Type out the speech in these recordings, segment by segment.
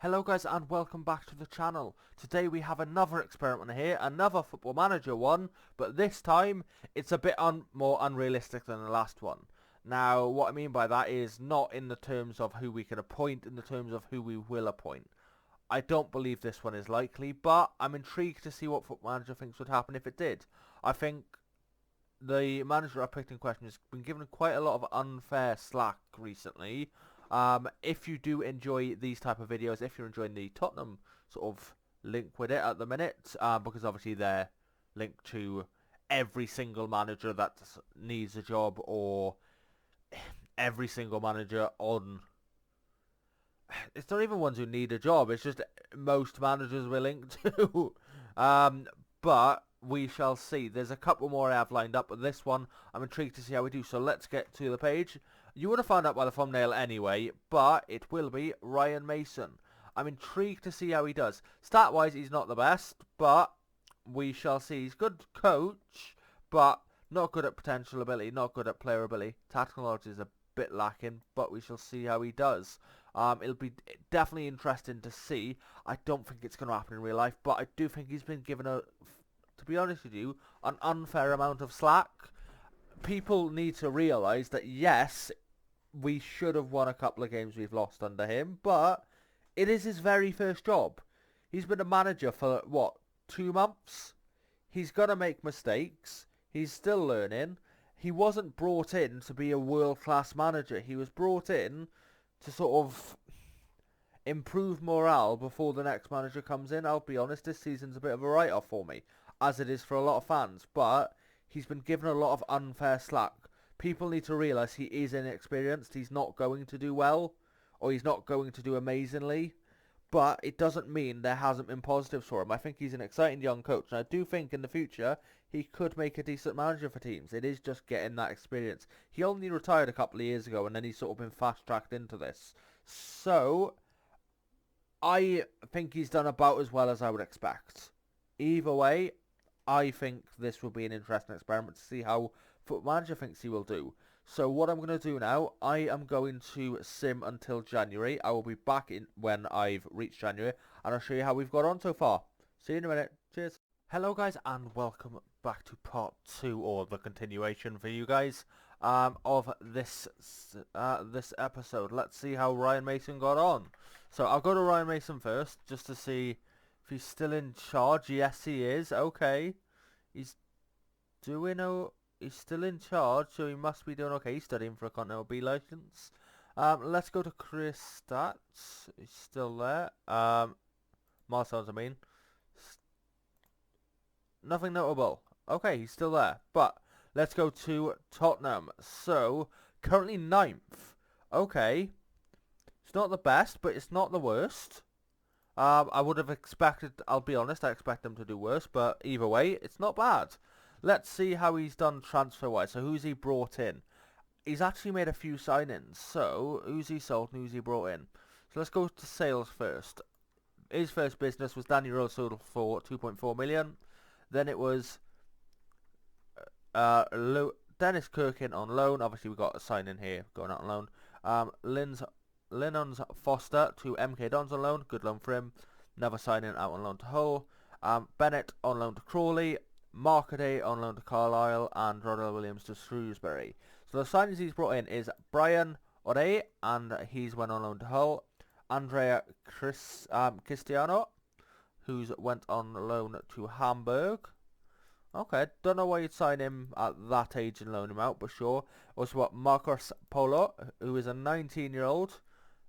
Hello guys and welcome back to the channel. Today we have another experiment here, another Football Manager one, but this time it's a bit more unrealistic than the last one. Now what I mean by that is not in the terms of who we can appoint, in the terms of who we will appoint. I don't believe this one is likely, but I'm intrigued to see what Football Manager thinks would happen if it did. I think the manager I picked in question has been given quite a lot of unfair slack recently. If you do enjoy these type of videos, if you're enjoying the Tottenham sort of link with it at the minute, because obviously they're linked to every single manager that needs a job, or every single manager on... It's not even ones who need a job, it's just most managers we're linked to. But we shall see. There's a couple more I have lined up, but this one I'm intrigued to see how we do. So let's get to the page. You would have found out by the thumbnail anyway, but it will be Ryan Mason. I'm intrigued to see how he does. Stat-wise, he's not the best, but we shall see. He's a good coach, but not good at potential ability, not good at player ability. Tactical knowledge is a bit lacking, but we shall see how he does. It'll be definitely interesting to see. I don't think it's going to happen in real life, but I do think he's been given to be honest with you, an unfair amount of slack. People need to realise that yes, we should have won a couple of games we've lost under him, but it is his very first job. He's been a manager for, what, 2 months? He's going to make mistakes. He's still learning. He wasn't brought in to be a world-class manager. He was brought in to sort of improve morale before the next manager comes in. I'll be honest, this season's a bit of a write-off for me, as it is for a lot of fans, but he's been given a lot of unfair slack. People need to realise he is inexperienced, he's not going to do well, or he's not going to do amazingly, but it doesn't mean there hasn't been positives for him. I think he's an exciting young coach, and I do think in the future he could make a decent manager for teams. It is just getting that experience. He only retired a couple of years ago, and then he's sort of been fast-tracked into this. So I think he's done about as well as I would expect. Either way, I think this will be an interesting experiment to see how Football Manager thinks he will do. So what I'm going to do now, I am going to sim until January. I will be back in when I've reached January, and I'll show you how we've got on so far. See you in a minute. Cheers. Hello guys, and welcome back to part 2, or the continuation for you guys, of this episode. Let's see how Ryan Mason got on. So I'll go to Ryan Mason first, just to see if he's still in charge. Yes, he is. Okay. He's still in charge, so he must be doing okay. He's studying for a Continental B license. Let's go to career stats. He's still there. Milestones, I mean. Nothing notable. Okay, he's still there. But let's go to Tottenham. So, currently 9th. Okay. It's not the best, but it's not the worst. I would have expected, I'll be honest, I expect them to do worse, but either way, it's not bad. Let's see how he's done transfer-wise. So who's he brought in? He's actually made a few signings. So who's he sold and who's he brought in? So let's go to sales first. His first business was Danny Rose sold for 2.4 million. Then it was Dennis Kirkin on loan. Obviously we got a signing here going out on loan. Lennon's Foster to MK Dons on loan. Good loan for him. Another signing out on loan to Hull. Bennett on loan to Crawley. Markaday on loan to Carlisle. And Rodell Williams to Shrewsbury. So the signings he's brought in is Brian Ore, and he's went on loan to Hull. Andrea Cristiano, who's went on loan to Hamburg. Okay, don't know why you'd sign him at that age and loan him out, but sure. Also what, Marcos Polo, who is a 19-year-old.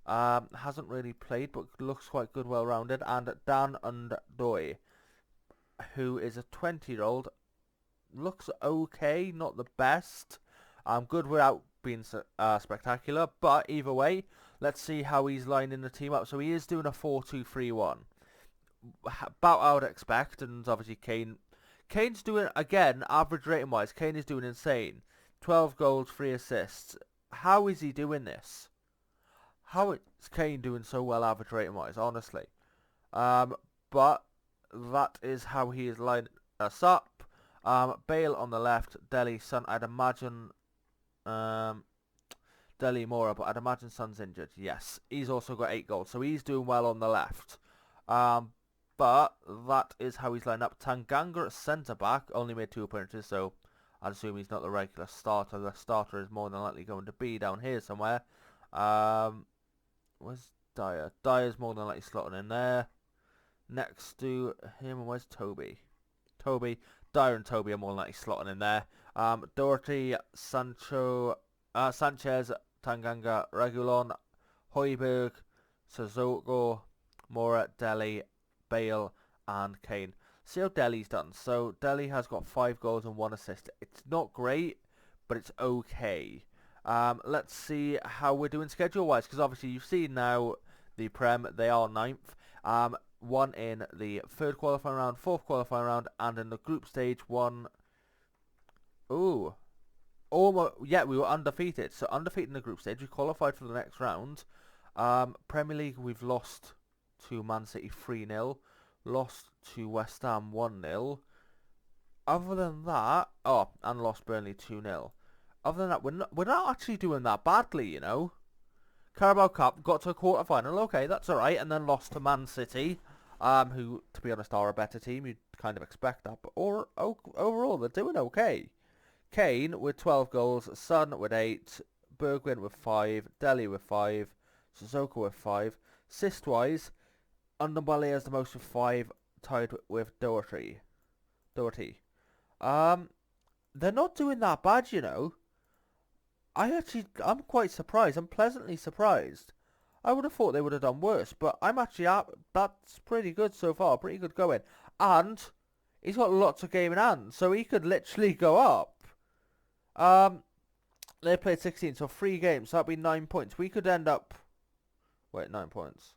Hasn't really played, but looks quite good, well-rounded. And Dan Undoy, who is a 20-year-old. Looks okay, not the best. Good without being spectacular. But either way, let's see how he's lining the team up. So he is doing a 4-2-3-1. About I would expect, and obviously Kane's doing, again, average rating-wise, Kane is doing insane. 12 goals, 3 assists. How is he doing this? How is Kane doing so well average rating-wise, honestly? But that is how he is lining us up. Bale on the left, Dele, Son, I'd imagine... Deli Mora, but I'd imagine Son's injured. Yes, he's also got 8 goals, so he's doing well on the left. But that is how he's lined up. Tanganga at centre-back only made 2 appearances, so I'd assume he's not the regular starter. The starter is more than likely going to be down here somewhere. Where's Dyer? Dyer's more than likely slotting in there. Next to him, where's Toby? Dyer and Toby are more than likely slotting in there. Doherty, Sanchez, Tanganga, Regulon, Højbjerg, Sissoko, Mora, Deli, Bale, and Kane. See how Deli's done. So Deli has got 5 goals and 1 assist. It's not great, but it's okay. Let's see how we're doing schedule-wise, because obviously you've seen now the Prem, they are 9th. 1 in the 3rd qualifying round, 4th qualifying round, and in the group stage 1. Ooh. Almost, yeah, we were undefeated. So undefeated in the group stage. We qualified for the next round. Premier League, we've lost to Man City 3-0. Lost to West Ham 1-0. Other than that, and lost Burnley 2-0. Other than that, we're not actually doing that badly, you know. Carabao Cup, got to a quarter-final, okay, that's alright, and then lost to Man City, who, to be honest, are a better team. You'd kind of expect that, but overall, they're doing okay. Kane with 12 goals, Son with 8, Bergwijn with 5, Deli with 5, Sissoko with 5. Assist-wise, Underbelly has the most with 5, tied with Doherty. They're not doing that bad, you know. I'm quite surprised. I'm pleasantly surprised. I would have thought they would have done worse, but I'm actually that's pretty good so far. Pretty good going. And he's got lots of game in hand, so he could literally go up. They played 16, so 3 games. So that'd be 9 points. We could end up... Wait, 9 points.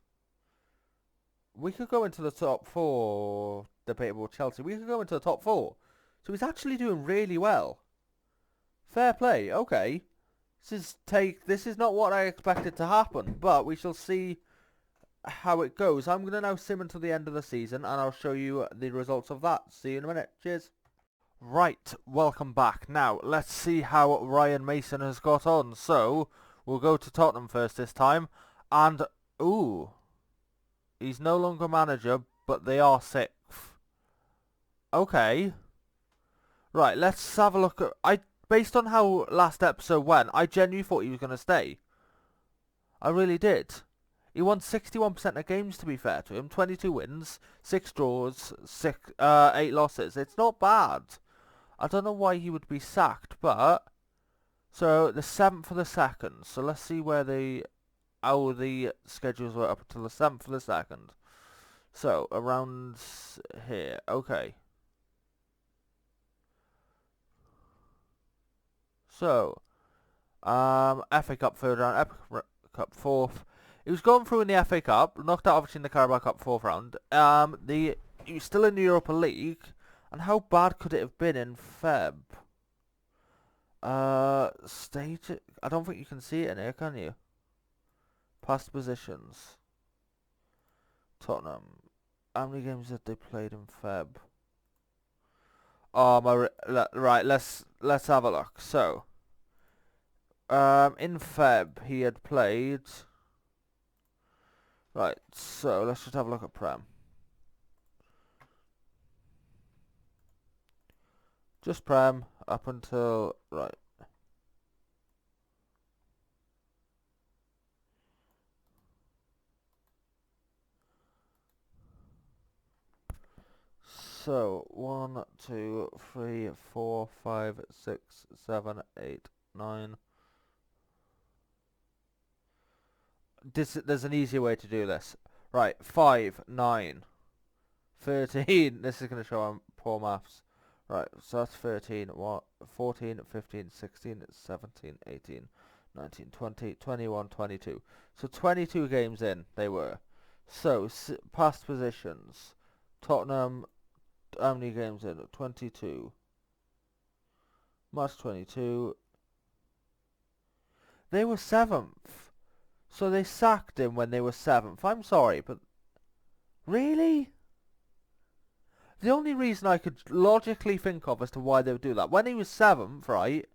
We could go into the top 4, debatable Chelsea. We could go into the top 4. So he's actually doing really well. Fair play, okay. This is not what I expected to happen, but we shall see how it goes. I'm going to now sim until the end of the season, and I'll show you the results of that. See you in a minute. Cheers. Right, welcome back. Now, let's see how Ryan Mason has got on. So, we'll go to Tottenham first this time, and, ooh, he's no longer manager, but they are 6th. Okay. Right, let's have a look at... Based on how last episode went, I genuinely thought he was going to stay. I really did. He won 61% of games, to be fair to him. 22 wins, 6 draws, 8 losses. It's not bad. I don't know why he would be sacked, but... So, the 7th for the 2nd. So, let's see how the schedules were up until the 7th for the 2nd. So, around here. Okay. So, FA Cup 3rd round, FA Cup 4th. He was going through in the FA Cup, knocked out obviously in the Carabao Cup 4th round. He was still in the Europa League, and how bad could it have been in Feb? Stage. I don't think you can see it in here, can you? Past positions. Tottenham. How many games have they played in Feb? Right. Let's have a look. So. In Feb, he had played... Right, so let's just have a look at Prem. Just Prem, up until... Right. So, 1, 2, 3, 4, 5, 6, 7, 8, 9... There's an easier way to do this. Right, 5, 9, 13. This is going to show I'm poor maths. Right, so that's 13, what? 14, 15, 16, 17, 18, 19, 20, 21, 22. So 22 games in, they were. So, past positions. Tottenham, how many games in? 22. March 22. They were 7th. So they sacked him when they were 7th. I'm sorry, but... Really? The only reason I could logically think of as to why they would do that, when he was 7th, right,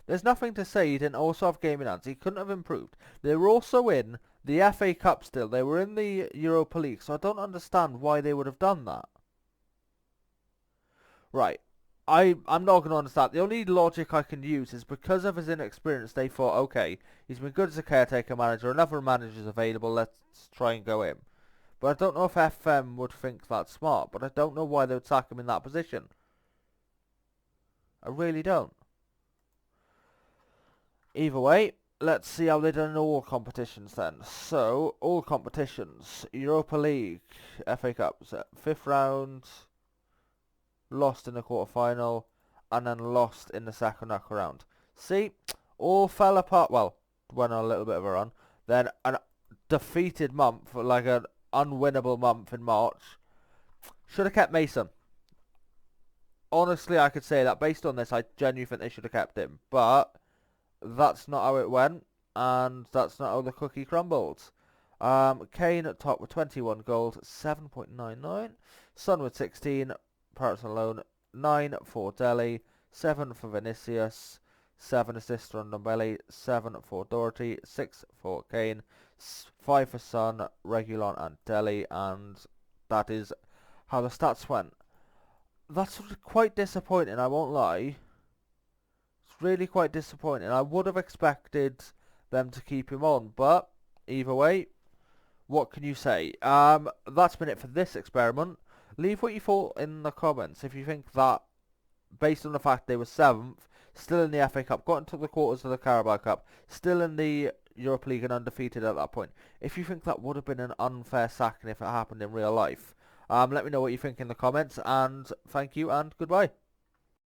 There's nothing to say he didn't also have game in hands. He couldn't have improved. They were also in the FA Cup still. They were in the Europa League, so I don't understand why they would have done that. Right. I'm not going to understand. The only logic I can use is because of his inexperience, they thought, okay, he's been good as a caretaker manager, another manager's available, let's try and go him. But I don't know if FM would think that's smart, but I don't know why they would sack him in that position. I really don't. Either way, let's see how they done in all competitions then. So, all competitions. Europa League, FA Cup, 5th round, lost in the quarter-final, and then lost in the second round. See, all fell apart. Well, went on a little bit of a run. Then a defeated month, like an unwinnable month in March. Should have kept Mason. Honestly, I could say that based on this, I genuinely think they should have kept him. But that's not how it went, and that's not how the cookie crumbled. Kane at top with 21 goals, 7.99. Son with 16. Pirates on loan, 9 for Delhi, 7 for Vinicius, 7 assists for Ndombele, 7 for Doherty, 6 for Kane, 5 for Son, Regulon and Delhi, and that is how the stats went. That's quite disappointing, I won't lie. It's really quite disappointing. I would have expected them to keep him on, but either way, what can you say? That's been it for this experiment. Leave what you thought in the comments if you think that, based on the fact they were 7th, still in the FA Cup, got into the quarters of the Carabao Cup, still in the Europa League and undefeated at that point. If you think that would have been an unfair sacking if it happened in real life, let me know what you think in the comments, and thank you and goodbye.